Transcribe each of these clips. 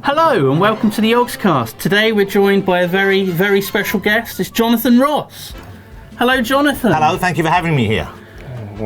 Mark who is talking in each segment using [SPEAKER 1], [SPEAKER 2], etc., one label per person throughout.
[SPEAKER 1] Hello and welcome to the Yogscast. Today we're joined by a very, very special guest. It's Jonathan Ross. Hello, Jonathan.
[SPEAKER 2] Hello, thank you for having me here.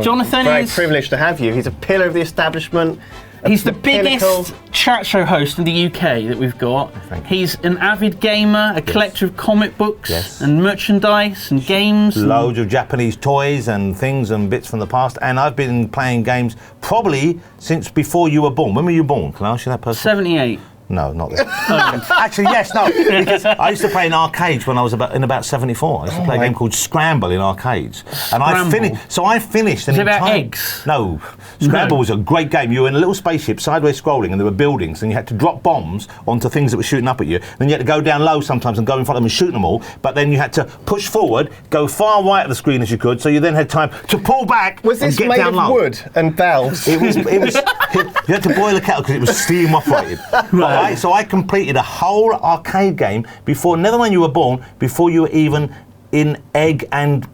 [SPEAKER 1] Jonathan
[SPEAKER 3] Very
[SPEAKER 1] is
[SPEAKER 3] privileged to have you. He's a pillar of the establishment.
[SPEAKER 1] he's the biggest chat show host in the UK that we've got. He's an avid gamer, a collector of comic books and merchandise and games.
[SPEAKER 2] Loads of Japanese toys and things and bits from the past. And I've been playing games probably since before you were born. When were you born? Can I ask you that person?
[SPEAKER 1] 78.
[SPEAKER 2] No, not that. Actually, yes, no. Because I used to play in arcades when I was about 74. I used to play a game called Scramble in arcades. And I finished.
[SPEAKER 1] Is it about eggs?
[SPEAKER 2] No. Scramble was a great game. You were in a little spaceship, sideways scrolling, and there were buildings, and you had to drop bombs onto things that were shooting up at you. Then you had to go down low sometimes and go in front of them and shoot them all. But then you had to push forward, go far right of the screen as you could, so you then had time to pull back
[SPEAKER 3] Was
[SPEAKER 2] and
[SPEAKER 3] this
[SPEAKER 2] get
[SPEAKER 3] made
[SPEAKER 2] down
[SPEAKER 3] of
[SPEAKER 2] low.
[SPEAKER 3] wood and valves?
[SPEAKER 2] It was. You had to boil a kettle because it was steam operated. Right. So I completed a whole arcade game before, never mind you were born, before you were even in egg and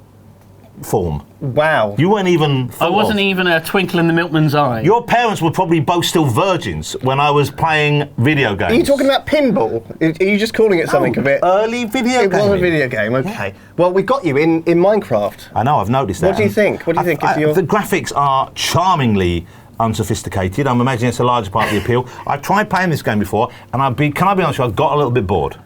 [SPEAKER 2] form.
[SPEAKER 3] Wow.
[SPEAKER 2] You weren't even.
[SPEAKER 1] I wasn't even a twinkle in the milkman's eye.
[SPEAKER 2] Your parents were probably both still virgins when I was playing video games.
[SPEAKER 3] Are you talking about pinball? Are you just calling it something a bit?
[SPEAKER 2] Early video game.
[SPEAKER 3] It was a video game, okay. Well, we got you in Minecraft.
[SPEAKER 2] I know, I've noticed that.
[SPEAKER 3] What do you think? What do you think is your...
[SPEAKER 2] The graphics are charmingly unsophisticated. I'm imagining it's a large part of the appeal. I've tried playing this game before, and can I be honest with you, I got a little bit bored.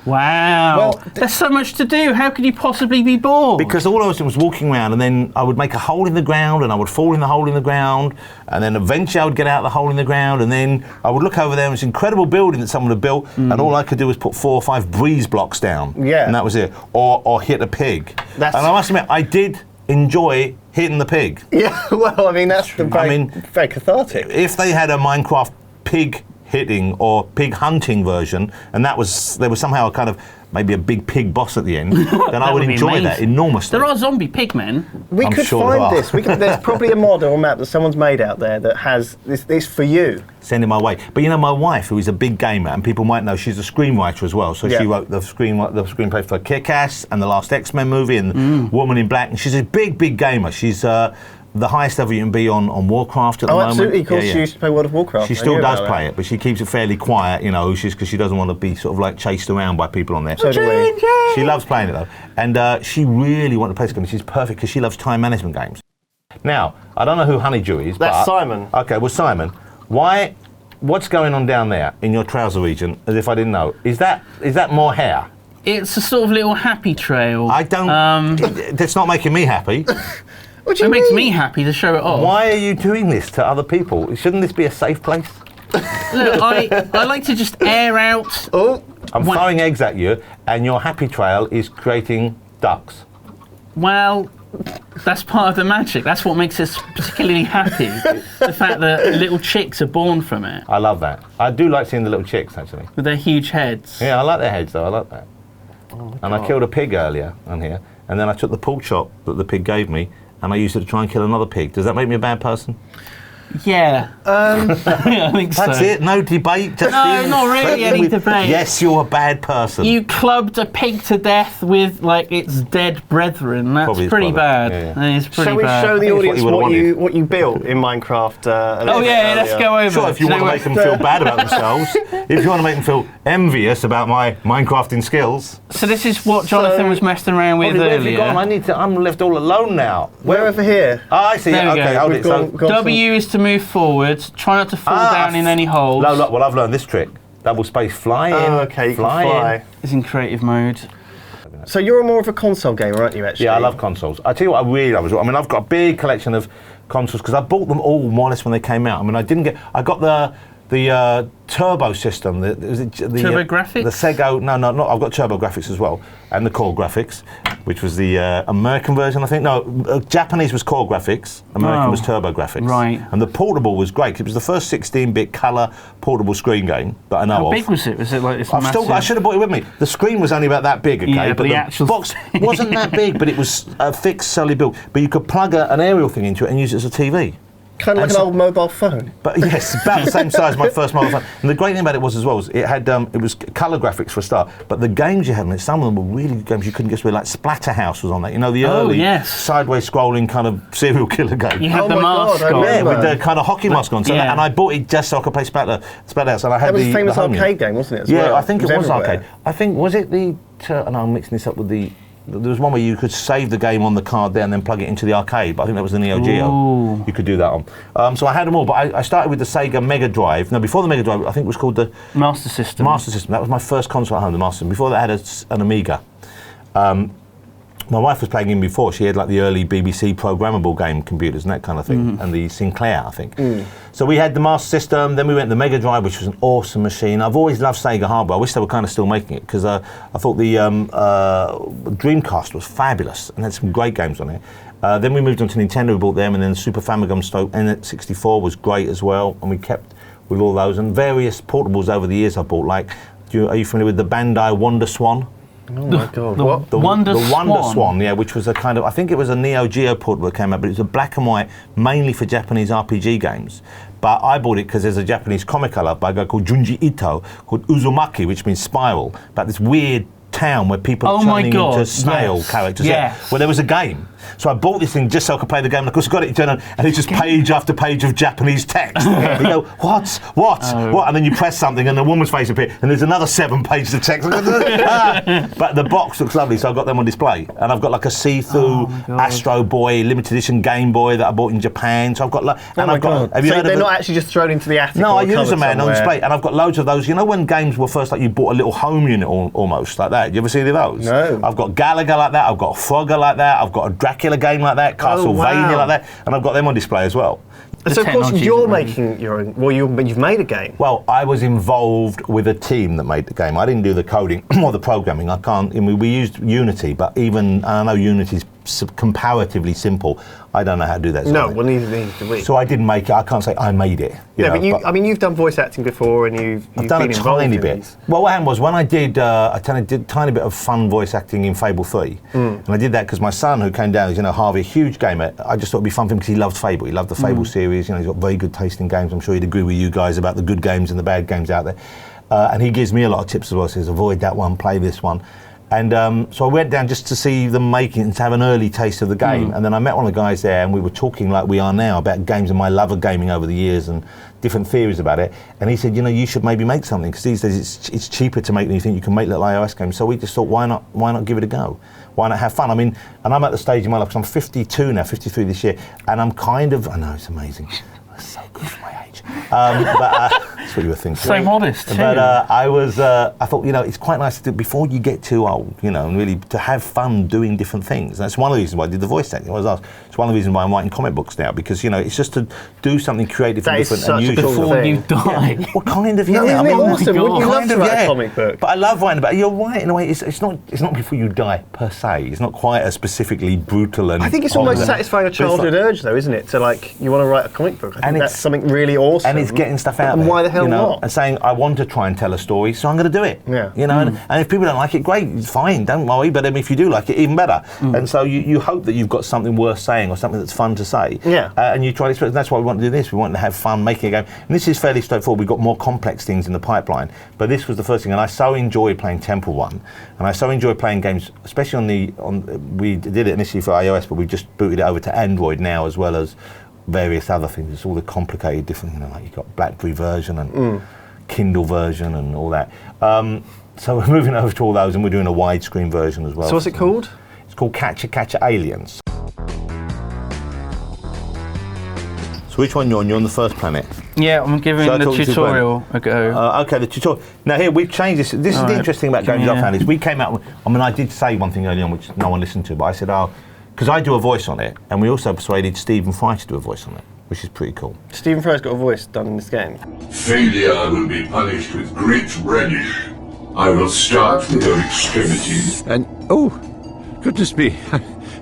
[SPEAKER 1] Wow.
[SPEAKER 3] Well,
[SPEAKER 1] there's so much to do. How could you possibly be bored?
[SPEAKER 2] Because all I was doing was walking around, and then I would make a hole in the ground, and I would fall in the hole in the ground, and then eventually I would get out of the hole in the ground, and then I would look over there, and this incredible building that someone had built, and all I could do was put 4 or 5 breeze blocks down.
[SPEAKER 3] Yeah.
[SPEAKER 2] And that was it. Or hit a pig. And I must admit, I did enjoy hitting the pig.
[SPEAKER 3] Yeah, well, I mean, that's very cathartic.
[SPEAKER 2] If they had a Minecraft pig hitting or pig hunting version, and there was somehow a kind of maybe a big pig boss at the end, then I would enjoy that enormously.
[SPEAKER 1] There are zombie pigmen.
[SPEAKER 3] We could find this. There's probably a mod or a map that someone's made out there that has this for you.
[SPEAKER 2] Send it my way. But you know, my wife, who is a big gamer, and people might know she's a screenwriter as well, so she wrote the screenplay for Kick-Ass and the last X-Men movie and Woman in Black, and she's a big gamer. She's the highest ever you can be on Warcraft at the moment.
[SPEAKER 3] Absolutely. Of course, she used to play World of Warcraft.
[SPEAKER 2] She still does play it, but she keeps it fairly quiet, you know, because she doesn't want to be sort of like chased around by people on there.
[SPEAKER 3] So do we.
[SPEAKER 2] She loves playing it though, and she really wanted to play this game. She's perfect because she loves time management games. Now, I don't know who Honeydew is.
[SPEAKER 3] That's Simon.
[SPEAKER 2] Okay, well, Simon, what's going on down there in your trouser region? As if I didn't know. Is that more hair?
[SPEAKER 1] It's a sort of little happy trail.
[SPEAKER 2] I don't. That's not making me happy.
[SPEAKER 3] What do you
[SPEAKER 1] It
[SPEAKER 3] mean?
[SPEAKER 1] makes me happy to show it off.
[SPEAKER 2] Why are you doing this to other people? Shouldn't this be a safe place?
[SPEAKER 1] Look, I like to just air out.
[SPEAKER 3] Oh,
[SPEAKER 2] I'm throwing eggs at you, and your happy trail is creating ducks.
[SPEAKER 1] Well, that's part of the magic. That's what makes us particularly happy. The fact that little chicks are born from it.
[SPEAKER 2] I love that. I do like seeing the little chicks, actually.
[SPEAKER 1] With their huge heads.
[SPEAKER 2] Yeah, I like their heads, though. I like that. And I killed a pig earlier on here, and then I took the pork chop that the pig gave me, and I used it to try and kill another pig. Does that make me a bad person?
[SPEAKER 1] Yeah. I think so.
[SPEAKER 2] That's it? No debate? Just
[SPEAKER 1] No, not really any debate.
[SPEAKER 2] Yes, you're a bad person.
[SPEAKER 1] You clubbed a pig to death with, like, its dead brethren. That's pretty bad.
[SPEAKER 2] Yeah.
[SPEAKER 1] It's pretty
[SPEAKER 3] shall we
[SPEAKER 1] bad.
[SPEAKER 3] show the audience
[SPEAKER 2] what
[SPEAKER 3] what you built in Minecraft?
[SPEAKER 1] Let's go over.
[SPEAKER 2] Sure, if you want to make them feel bad about themselves, if you want to make them feel envious about my Minecrafting skills.
[SPEAKER 1] So this is what Jonathan was messing around with
[SPEAKER 2] Where have you
[SPEAKER 1] earlier.
[SPEAKER 2] gone? I'm left all alone now.
[SPEAKER 3] We're over here.
[SPEAKER 2] Oh, I see.
[SPEAKER 1] There we
[SPEAKER 2] Okay,
[SPEAKER 1] go.
[SPEAKER 2] hold
[SPEAKER 3] We've
[SPEAKER 2] it.
[SPEAKER 3] gone-
[SPEAKER 2] So,
[SPEAKER 1] W is to move forward. Try not to fall down in any holes.
[SPEAKER 2] no, look, well, I've learned this trick. Double space, fly in.
[SPEAKER 3] Oh, okay, you can fly.
[SPEAKER 1] It's in creative mode.
[SPEAKER 3] So you're more of a console gamer, aren't you, actually?
[SPEAKER 2] Yeah, I love consoles. I tell you what I really love as well. I mean, I've got a big collection of consoles because I bought them all more or less when they came out. I mean, I got the turbo system. The
[SPEAKER 1] TurboGrafx?
[SPEAKER 2] The Sega. No, I've got TurboGrafx as well, and the Core Graphics, which was the American version, I think. No, Japanese was Core Graphics. American was TurboGrafx.
[SPEAKER 1] Right.
[SPEAKER 2] And the portable was great. It was the first 16-bit color portable screen game that I know of.
[SPEAKER 1] How big was it? Was it like this massive?
[SPEAKER 2] I should have brought it with me. The screen was only about that big, okay?
[SPEAKER 1] Yeah, but the actual
[SPEAKER 2] box wasn't that big, but it was a fixed, solid build. But you could plug an aerial thing into it and use it as a TV.
[SPEAKER 3] Kind of like an old mobile phone.
[SPEAKER 2] But yes, about the same size as my first mobile phone. And the great thing about it was it had it was colour graphics for a start. But the games you had on it, some of them were really good games you couldn't guess where. Like Splatterhouse was on that. You know, the early sideways scrolling kind of serial killer game.
[SPEAKER 1] You had the mask on.
[SPEAKER 2] Yeah, with the kind of hockey mask on. So and I bought it just so I could play Splatterhouse. And I had
[SPEAKER 3] that was a famous arcade game, wasn't it?
[SPEAKER 2] I think it was arcade. I think was it the? And I'm mixing this up with the. There was one where you could save the game on the card there and then plug it into the arcade, but I think that was the Neo Geo. You could do that on. So I had them all, but I started with the Sega Mega Drive. No, before the Mega Drive, I think it was called the
[SPEAKER 1] Master System.
[SPEAKER 2] Master System. That was my first console at home, the Master System. Before that, I had an Amiga. My wife was playing in before. She had like the early BBC programmable game computers and that kind of thing, and the Sinclair, I think. So we had the Master System, then we went to the Mega Drive, which was an awesome machine. I've always loved Sega hardware. I wish they were kind of still making it, because I thought the Dreamcast was fabulous and had some great games on it. Then we moved on to Nintendo, we bought them, and then the Super Famicom N64 was great as well, and we kept with all those, and various portables over the years I bought, like, are you familiar with the Bandai Wonder Swan?
[SPEAKER 3] Oh my God!
[SPEAKER 1] What?
[SPEAKER 2] The Wonder Swan, yeah, which was a kind of, I think it was a Neo Geo portable that came out, but it was a black and white, mainly for Japanese RPG games. But I bought it because there's a Japanese comic I love by a guy called Junji Ito called Uzumaki, which means spiral, about this weird town where people are turning into snail characters.
[SPEAKER 1] Yeah.
[SPEAKER 2] Well, there was a game. So I bought this thing just so I could play the game. And of course, I got it turned on, and it's just page after page of Japanese text. You go, what? And then you press something, and the woman's face appears, and there's another 7 pages of text. But the box looks lovely, so I got them on display. And I've got like a see-through Astro Boy limited edition Game Boy that I bought in Japan. So I've got like,
[SPEAKER 3] and I've got. Have you heard they're not actually just thrown into the attic?
[SPEAKER 2] No, I use them, man, on display. And I've got loads of those. You know when games were first, like you bought a little home unit almost like that. You ever see any of those?
[SPEAKER 3] No.
[SPEAKER 2] I've got Galaga like that. I've got a Frogger like that. I've got a Dracula game like that. Castlevania like that, and I've got them on display as well.
[SPEAKER 3] So of course you're making your own. Well, you've made a game.
[SPEAKER 2] Well, I was involved with a team that made the game. I didn't do the coding or the programming. I can't. I mean, we used Unity, but even I know Unity's comparatively simple. I don't know how to do that.
[SPEAKER 3] No, well, neither do we.
[SPEAKER 2] So I didn't make it. I can't say I made it.
[SPEAKER 3] But you've done voice acting before, and you've
[SPEAKER 2] done
[SPEAKER 3] been
[SPEAKER 2] a tiny bit.
[SPEAKER 3] These.
[SPEAKER 2] Well, what happened was when I did a tiny bit of fun voice acting in Fable 3, and I did that because my son, who came down, is Harvey, a huge gamer. I just thought it'd be fun for him because he loved Fable. He loved the Fable series. He's got very good taste in games. I'm sure he'd agree with you guys about the good games and the bad games out there. And he gives me a lot of tips as well. Says avoid that one, play this one. And so I went down just to see them making it and to have an early taste of the game. And then I met one of the guys there, and we were talking like we are now about games and my love of gaming over the years and different theories about it. And he said, you should maybe make something, because these days it's cheaper to make than you think. You can make little iOS games. So we just thought, why not give it a go? Why not have fun? I mean, and I'm at the stage in my life, because I'm 52 now, 53 this year, and I'm kind of, I know it's amazing. That's so good for my age. That's what you were thinking.
[SPEAKER 1] So modest, too.
[SPEAKER 2] But I thought, it's quite nice to do before you get too old, and really to have fun doing different things. That's one of the reasons why I did the voice acting. It's one of the reasons why I'm writing comic books now, because, it's just to do something creative and different and unusual.
[SPEAKER 1] Before you die.
[SPEAKER 2] Well, kind of, yeah.
[SPEAKER 3] No, isn't it awesome? Wouldn't you love to write a comic book?
[SPEAKER 2] But I love writing about it. You're right, in a way. It's not before you die, per se. It's not quite as specifically brutal and...
[SPEAKER 3] I think it's almost satisfying a childhood urge, though, isn't it? To, you want to write a comic book. I think that's something really awesome.
[SPEAKER 2] And it's getting stuff out there.
[SPEAKER 3] And why the hell not?
[SPEAKER 2] And saying, I want to try and tell a story, so I'm going to do it.
[SPEAKER 3] Yeah.
[SPEAKER 2] And if people don't like it, great, it's fine, don't worry. But if you do like it, even better. And so you hope that you've got something worth saying or something that's fun to say.
[SPEAKER 3] Yeah.
[SPEAKER 2] And you try to express. That's why we want to do this. We want to have fun making a game. And this is fairly straightforward. We've got more complex things in the pipeline. But this was the first thing. And I so enjoyed playing Temple Run. And I so enjoyed playing games, especially we did it initially for iOS, but we've just booted it over to Android now, as well as various other things. It's all the complicated different, like you've got BlackBerry version and Kindle version and all that. So we're moving over to all those, and we're doing a widescreen version as well.
[SPEAKER 3] So what's it called?
[SPEAKER 2] It's called Catcha Catcha Aliens. So which one you're on? You're on the first planet.
[SPEAKER 1] Yeah, I'm giving the tutorial a go.
[SPEAKER 2] Okay, the tutorial. Now here, we've changed this. This is the interesting about games I found is we came out, I did say one thing early on which no one listened to, but I said, because I do a voice on it, and we also persuaded Stephen Fry to do a voice on it, which is pretty cool.
[SPEAKER 3] Stephen Fry's got a voice done in this game.
[SPEAKER 4] Failure will be punished with great relish. I will start with your extremities.
[SPEAKER 5] And, goodness me,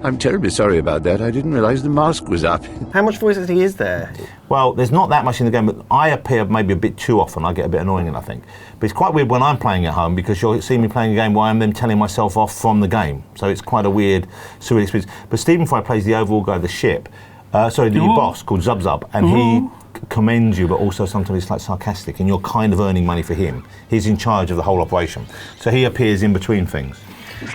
[SPEAKER 5] I'm terribly sorry about that. I didn't realise the mask was up.
[SPEAKER 3] How much voice acting is there?
[SPEAKER 2] Well, there's not that much in the game, but I appear maybe a bit too often. I get a bit annoying, I think. But it's quite weird when I'm playing at home, because you'll see me playing a game where I'm then telling myself off from the game. So it's quite a weird, surreal experience. But Stephen Fry plays the overall guy of the ship. The boss called Zub Zub, and he commends you, but also sometimes he's like sarcastic, and you're kind of earning money for him. He's in charge of the whole operation, so he appears in between things.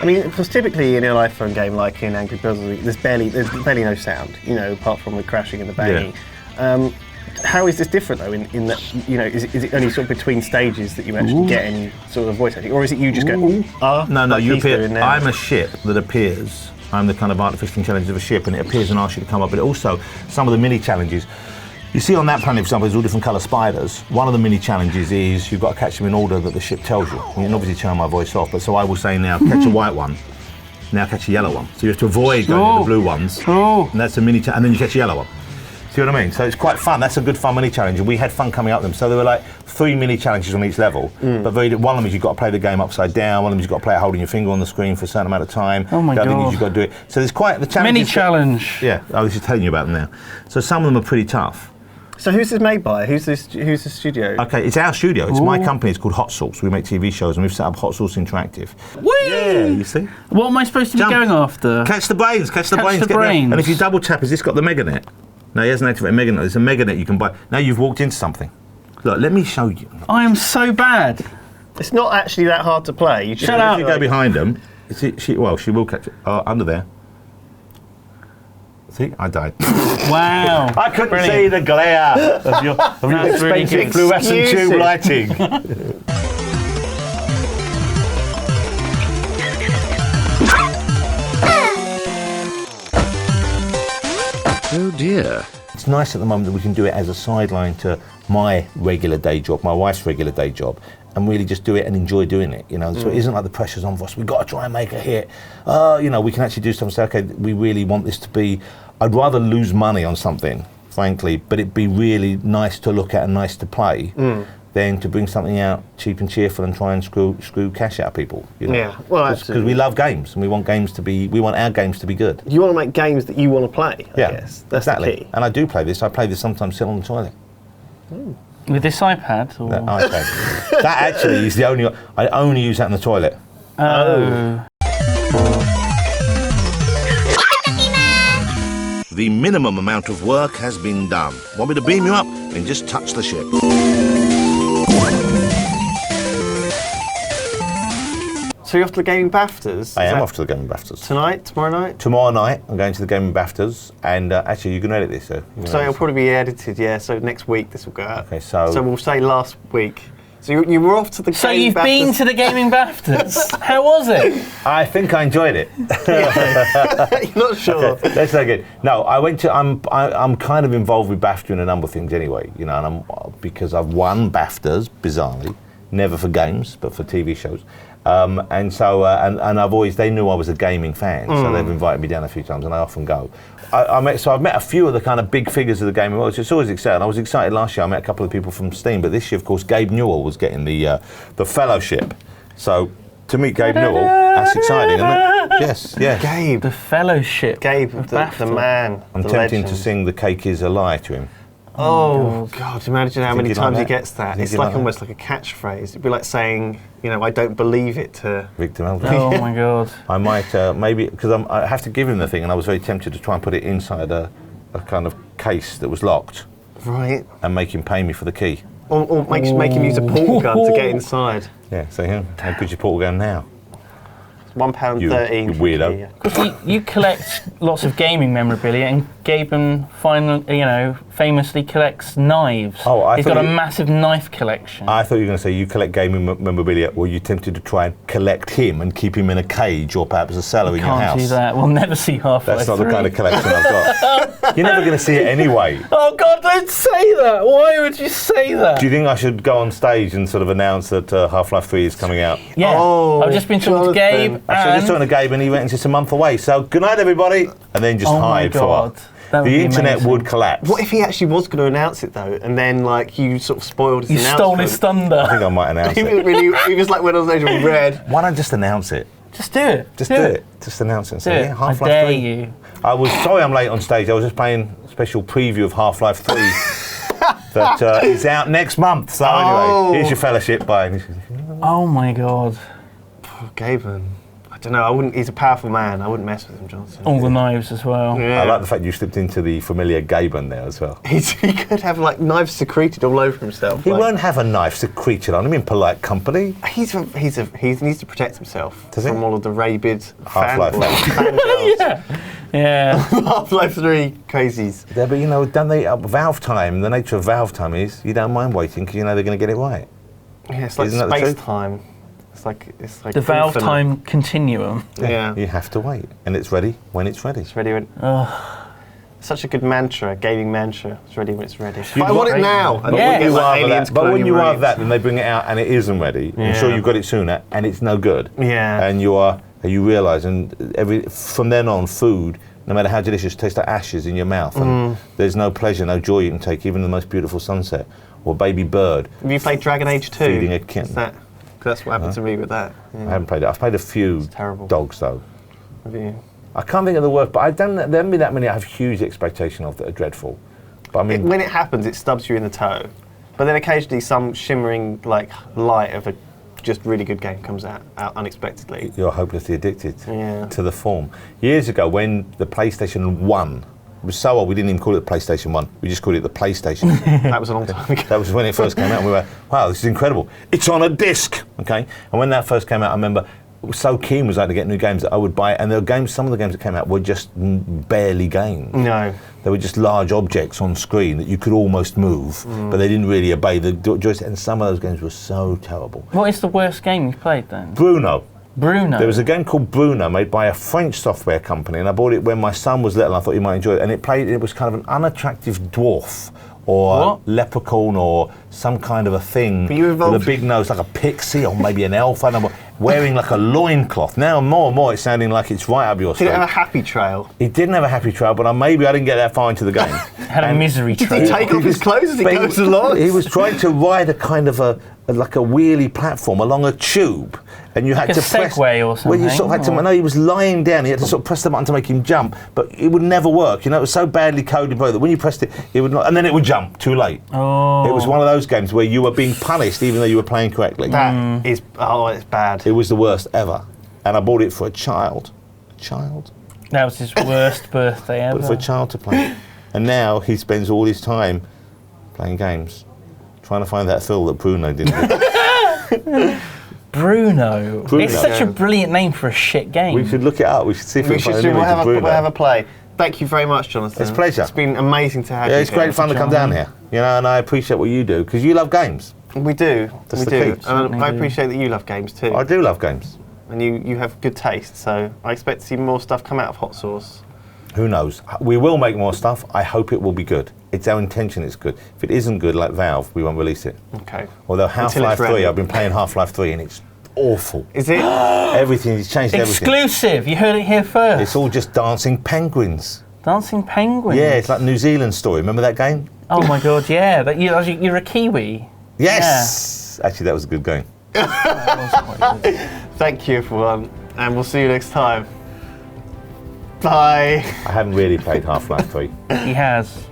[SPEAKER 3] I mean, because typically in an iPhone game like in Angry Birds, there's barely no sound, apart from the crashing and the banging. Yeah. How is this different though? In that, is it only sort of between stages that you actually get any sort of voice acting, or is it you just go,
[SPEAKER 2] No, you appear. I'm a ship that appears. I'm the kind of artificial intelligence of a ship, and it appears and asks you to come up. But also, some of the mini challenges. You see on that planet, for example, there's all different colour spiders. One of the mini challenges is you've got to catch them in order that the ship tells you. You can obviously turn my voice off, but so I will say now, catch a white one. Now catch a yellow one. So you have to avoid going to the blue ones. And that's a mini and then you catch a yellow one. See what I mean? So it's quite fun. That's a good fun mini challenge, and we had fun coming up with them. So there were like 3 mini challenges on each level. But one of them is you've got to play the game upside down. One of them is you've got to play it holding your finger on the screen for a certain amount of time.
[SPEAKER 1] Oh my
[SPEAKER 2] God. The other thing is
[SPEAKER 1] God.
[SPEAKER 2] you've got to do it. So there's quite the challenge.
[SPEAKER 1] Mini challenge.
[SPEAKER 2] Yeah, I was just telling you about them now. So some of them are pretty tough.
[SPEAKER 3] So who's this made by? Who's the studio?
[SPEAKER 2] Okay, it's our studio. It's my company. It's called Hotsauce. We make TV shows, and we've set up Hotsauce Interactive.
[SPEAKER 1] Whee!
[SPEAKER 2] Yeah, you see?
[SPEAKER 1] What am I supposed to be going after?
[SPEAKER 2] Catch the brains. Catch the
[SPEAKER 1] Catch
[SPEAKER 2] brains.
[SPEAKER 1] the brains.
[SPEAKER 2] And if you double tap, has this got the Meganet? No, he hasn't activated Meganet. There's a Meganet you can buy. Now you've walked into something. Look, let me show you.
[SPEAKER 1] I am so bad.
[SPEAKER 3] It's not actually that hard to play. You just
[SPEAKER 1] Shut up.
[SPEAKER 2] If you go behind them, she will catch it. Under there. See, I died.
[SPEAKER 1] Wow.
[SPEAKER 2] I couldn't
[SPEAKER 1] Brilliant.
[SPEAKER 2] see the glare of your
[SPEAKER 1] That's really
[SPEAKER 2] expensive
[SPEAKER 1] good.
[SPEAKER 2] fluorescent
[SPEAKER 3] Excuses.
[SPEAKER 2] tube lighting.
[SPEAKER 5] Oh dear.
[SPEAKER 2] It's nice at the moment that we can do it as a sideline to my regular day job, my wife's regular day job, and really just do it and enjoy doing it, So it isn't like the pressure's on for us. We've got to try and make a hit. We can actually do something and say, okay, we really want this to be. I'd rather lose money on something, frankly, but it'd be really nice to look at and nice to play than to bring something out cheap and cheerful and try and screw cash out of people.
[SPEAKER 3] Yeah, well,
[SPEAKER 2] Because
[SPEAKER 3] absolutely.
[SPEAKER 2] we love games and we want our games to be good.
[SPEAKER 3] You want to make games that you want to play, I guess. That's
[SPEAKER 2] exactly.
[SPEAKER 3] the key.
[SPEAKER 2] And I do play this. I play this sometimes sitting on the toilet.
[SPEAKER 1] With this iPad? Or?
[SPEAKER 2] That iPad. That actually is I only use that in the toilet.
[SPEAKER 1] Oh.
[SPEAKER 2] The minimum amount of work has been done. Want me to beam you up? Then just touch the ship.
[SPEAKER 3] So you're off to the gaming BAFTAs?
[SPEAKER 2] I am off to the Gaming BAFTAs.
[SPEAKER 3] Tonight, tomorrow night?
[SPEAKER 2] Tomorrow night, I'm going to the Gaming BAFTAs, and actually, you can edit this, sir.
[SPEAKER 3] So it'll probably be edited, yeah. So next week this will go out.
[SPEAKER 2] Okay, so
[SPEAKER 3] we'll say last week. So you were off to the.
[SPEAKER 1] So
[SPEAKER 3] gaming
[SPEAKER 1] you've been
[SPEAKER 3] BAFTAs.
[SPEAKER 1] to the Gaming BAFTAs. How was it?
[SPEAKER 2] I think I enjoyed it.
[SPEAKER 3] You're not sure.
[SPEAKER 2] That's not good. No, I went to. I'm kind of involved with BAFTA in a number of things anyway. And because I've won BAFTAs bizarrely, never for games but for TV shows. And so I've always, they knew I was a gaming fan, so they've invited me down a few times, and I often go. I've met a few of the kind of big figures of the gaming world, so it's always exciting. I was excited last year, I met a couple of people from Steam, but this year, of course, Gabe Newell was getting the fellowship. So to meet Gabe Newell, that's exciting, isn't it? Yes, yes.
[SPEAKER 3] Gabe.
[SPEAKER 1] The fellowship.
[SPEAKER 3] Gabe,
[SPEAKER 1] of
[SPEAKER 3] the
[SPEAKER 1] BAFTA.
[SPEAKER 3] man.
[SPEAKER 2] I'm
[SPEAKER 3] the
[SPEAKER 2] tempting
[SPEAKER 3] legend.
[SPEAKER 2] to sing "The Cake Is a Lie" to him.
[SPEAKER 3] Oh God! Imagine how
[SPEAKER 2] Think
[SPEAKER 3] many
[SPEAKER 2] you'd like
[SPEAKER 3] times he
[SPEAKER 2] that?
[SPEAKER 3] gets that.
[SPEAKER 2] Think
[SPEAKER 3] It's
[SPEAKER 2] you'd
[SPEAKER 3] like
[SPEAKER 2] like that?
[SPEAKER 3] almost like a catchphrase. It'd be like saying, "I don't believe it." To
[SPEAKER 2] Victor Meldrew.
[SPEAKER 1] Oh my God.
[SPEAKER 2] I might maybe because I have to give him the thing, and I was very tempted to try and put it inside a kind of case that was locked
[SPEAKER 3] right,
[SPEAKER 2] and make him pay me for the key.
[SPEAKER 3] or make him use a portal gun to get inside.
[SPEAKER 2] Yeah, so how good's your portal gun now?
[SPEAKER 3] £1.13.
[SPEAKER 2] You weirdo.
[SPEAKER 1] Because you collect lots of gaming memorabilia, and Gaben famously collects knives.
[SPEAKER 2] Oh, I
[SPEAKER 1] He's
[SPEAKER 2] thought
[SPEAKER 1] got a
[SPEAKER 2] you-
[SPEAKER 1] massive knife collection.
[SPEAKER 2] I thought you were going to say you collect gaming memorabilia, or you tempted to try and collect him and keep him in a cage or perhaps a cellar in your house.
[SPEAKER 1] Can't do that. We'll never see halfway
[SPEAKER 2] That's not
[SPEAKER 1] through.
[SPEAKER 2] the kind of collection I've got. You're never going to see it anyway.
[SPEAKER 1] Oh God! Don't say that. Why would you say that?
[SPEAKER 2] Do you think I should go on stage and sort of announce that Half-Life 3 is coming out?
[SPEAKER 1] Yeah.
[SPEAKER 3] Oh,
[SPEAKER 1] I've just been talking to
[SPEAKER 3] Jonathan.
[SPEAKER 1] Gabe.
[SPEAKER 2] I was just talking to Gabe and he went, it's just a month away. So good night, everybody. And then just
[SPEAKER 1] Oh my
[SPEAKER 2] hide for a
[SPEAKER 1] God.
[SPEAKER 2] while.
[SPEAKER 1] That would
[SPEAKER 2] The
[SPEAKER 1] be
[SPEAKER 2] internet
[SPEAKER 1] amazing.
[SPEAKER 2] would collapse.
[SPEAKER 3] What if he actually was going to announce it though, and then you sort of spoiled his
[SPEAKER 1] You stole
[SPEAKER 3] announcement?
[SPEAKER 1] his thunder.
[SPEAKER 2] I think I might announce
[SPEAKER 3] He was
[SPEAKER 2] it.
[SPEAKER 3] really, he was like when I was age of red.
[SPEAKER 2] Why don't I just announce it?
[SPEAKER 1] Just do it.
[SPEAKER 2] Just do it. Just announce it. And
[SPEAKER 1] Do
[SPEAKER 2] say,
[SPEAKER 1] it.
[SPEAKER 2] yeah,
[SPEAKER 1] I
[SPEAKER 2] Half-Life
[SPEAKER 1] dare
[SPEAKER 2] 3.
[SPEAKER 1] you.
[SPEAKER 2] I was sorry I'm late on stage. I was just playing a special preview of Half-Life 3 that is out next month. So anyway, here's your fellowship. Bye.
[SPEAKER 1] Oh my God.
[SPEAKER 3] Oh, Gaben. I don't know. I wouldn't. He's a powerful man. I wouldn't mess with him, Johnson.
[SPEAKER 1] All the knives as well.
[SPEAKER 3] Yeah.
[SPEAKER 2] I like the fact you slipped into the familiar Gaben there as well.
[SPEAKER 3] He could have like knives secreted all over himself.
[SPEAKER 2] He
[SPEAKER 3] like,
[SPEAKER 2] won't have a knife secreted on him in polite company.
[SPEAKER 3] He needs to protect himself
[SPEAKER 2] Does he?
[SPEAKER 3] from all of the rabid
[SPEAKER 2] Half-Life.
[SPEAKER 3] fangirls.
[SPEAKER 1] Yeah.
[SPEAKER 3] Half-Life 3 crazies.
[SPEAKER 2] Yeah, but you know, don't they? Valve time. The nature of Valve time is you don't mind waiting because you know they're going to get it right.
[SPEAKER 3] Yeah, it's like
[SPEAKER 2] Isn't that the
[SPEAKER 3] space
[SPEAKER 2] truth?
[SPEAKER 3] time. It's like
[SPEAKER 1] The Valve
[SPEAKER 3] infinite.
[SPEAKER 1] time continuum.
[SPEAKER 3] Yeah.
[SPEAKER 2] You have to wait, and it's ready when it's ready.
[SPEAKER 3] It's ready when. Such a good mantra, gaming mantra. It's ready when it's ready.
[SPEAKER 2] You'd
[SPEAKER 3] I want
[SPEAKER 2] want-
[SPEAKER 3] it now. And
[SPEAKER 2] But
[SPEAKER 3] then
[SPEAKER 2] when
[SPEAKER 3] we
[SPEAKER 2] you
[SPEAKER 3] get, like,
[SPEAKER 2] rather
[SPEAKER 3] aliens
[SPEAKER 2] that, but when
[SPEAKER 3] cloning
[SPEAKER 2] you rather
[SPEAKER 3] robots.
[SPEAKER 2] that, then they bring it out and it isn't ready. I'm sure
[SPEAKER 3] Yeah.
[SPEAKER 2] you got it sooner, and it's no good.
[SPEAKER 3] Yeah.
[SPEAKER 2] And you realise, and from then on, food, no matter how delicious, tastes like ashes in your mouth, and there's no pleasure, no joy you can take, even the most beautiful sunset or baby bird.
[SPEAKER 3] Have you played Dragon Age 2?
[SPEAKER 2] Feeding a kitten.
[SPEAKER 3] That's what happened to me with that.
[SPEAKER 2] I haven't played it. I've played a few
[SPEAKER 3] terrible.
[SPEAKER 2] dogs though.
[SPEAKER 3] Have you?
[SPEAKER 2] I can't think of the word, but there haven't been that many I have huge expectation of that are dreadful. But I mean,
[SPEAKER 3] When it happens, it stubs you in the toe. But then occasionally some shimmering like light of a just really good game comes out unexpectedly.
[SPEAKER 2] you're hopelessly addicted
[SPEAKER 3] Yeah.
[SPEAKER 2] to the form. Years ago, when the PlayStation 1 was so old, we didn't even call it the PlayStation 1. We just called it the PlayStation.
[SPEAKER 3] That was a long time ago.
[SPEAKER 2] That was when it first came out, and we were, wow, this is incredible. It's on a disc, okay? And when that first came out, I remember so keen was I to get new games that I would buy it, and some of the games that came out were just barely games.
[SPEAKER 3] No.
[SPEAKER 2] They were just large objects on screen that you could almost move, but they didn't really obey the joystick, and some of those games were so terrible.
[SPEAKER 1] What is the worst game you've played then?
[SPEAKER 2] Bruno.
[SPEAKER 1] Bruno.
[SPEAKER 2] There was a game called Bruno made by a French software company, and I bought it when my son was little. I thought he might enjoy it, and it was kind of an unattractive dwarf or
[SPEAKER 1] What?
[SPEAKER 2] leprechaun or some kind of a thing
[SPEAKER 3] But you evolved-
[SPEAKER 2] with a big nose, like a pixie or maybe an elf, I don't know, wearing like a loincloth. Now more and more it's sounding like it's right up your
[SPEAKER 3] Did
[SPEAKER 2] street.
[SPEAKER 3] it have a happy trail?
[SPEAKER 2] It didn't have a happy trail, but maybe I didn't get that far into the game.
[SPEAKER 1] Had a misery
[SPEAKER 3] Did
[SPEAKER 1] trail.
[SPEAKER 3] he take off his clothes as he
[SPEAKER 2] But
[SPEAKER 3] goes along?
[SPEAKER 2] He was trying to ride a kind of like a wheelie platform along a tube, and you had
[SPEAKER 1] Like a
[SPEAKER 2] to press.
[SPEAKER 1] Segway or
[SPEAKER 2] Well, you
[SPEAKER 1] something,
[SPEAKER 2] sort of had to.
[SPEAKER 1] or-
[SPEAKER 2] No, he was lying down. He had to sort of press the button to make him jump, but it would never work. You know, it was so badly coded that when you pressed it, it would not, and then it would jump too late.
[SPEAKER 1] Oh.
[SPEAKER 2] It was one of those games where you were being punished even though you were playing correctly.
[SPEAKER 3] That is, it's bad.
[SPEAKER 2] It was the worst ever, and I bought it for a child. A child.
[SPEAKER 1] That was his worst birthday
[SPEAKER 2] But for a
[SPEAKER 1] ever.
[SPEAKER 2] child to play. And now he spends all his time playing games, trying to find that thrill that Bruno didn't get.
[SPEAKER 1] Bruno.
[SPEAKER 2] Bruno.
[SPEAKER 1] It's such a brilliant name for a shit game.
[SPEAKER 2] We should look it up. We should see if we
[SPEAKER 3] We
[SPEAKER 2] can
[SPEAKER 3] should
[SPEAKER 2] find an
[SPEAKER 3] we'll
[SPEAKER 2] image of Bruno.
[SPEAKER 3] have a play. Thank you very much, Jonathan.
[SPEAKER 2] It's a pleasure.
[SPEAKER 3] It's been amazing to have you
[SPEAKER 2] Yeah, it's
[SPEAKER 3] here.
[SPEAKER 2] great fun to come down here. You know, and I appreciate what you do because you love games.
[SPEAKER 3] We do.
[SPEAKER 2] That's
[SPEAKER 3] we
[SPEAKER 2] the
[SPEAKER 3] do.
[SPEAKER 2] key.
[SPEAKER 3] And I appreciate that you love games too.
[SPEAKER 2] I do love games.
[SPEAKER 3] And you have good taste, so I expect to see more stuff come out of Hotsauce.
[SPEAKER 2] Who knows? We will make more stuff. I hope it will be good. It's our intention it's good. If it isn't good, like Valve, we won't release it.
[SPEAKER 3] Okay.
[SPEAKER 2] Although
[SPEAKER 3] Until it's
[SPEAKER 2] Half-Life 3,
[SPEAKER 3] ready.
[SPEAKER 2] I've been playing Half-Life 3 and it's awful.
[SPEAKER 3] Is it?
[SPEAKER 2] Everything, he's changed everything.
[SPEAKER 1] Exclusive. You heard it here first.
[SPEAKER 2] It's all just dancing penguins.
[SPEAKER 1] Dancing penguins.
[SPEAKER 2] Yeah, it's like New Zealand story. Remember that game?
[SPEAKER 1] Oh my god, yeah. You're a Kiwi.
[SPEAKER 2] Yes! Actually, that was a good game.
[SPEAKER 3] Thank you, everyone, and we'll see you next time. Bye.
[SPEAKER 2] I haven't really played Half-Life 3.
[SPEAKER 1] He has.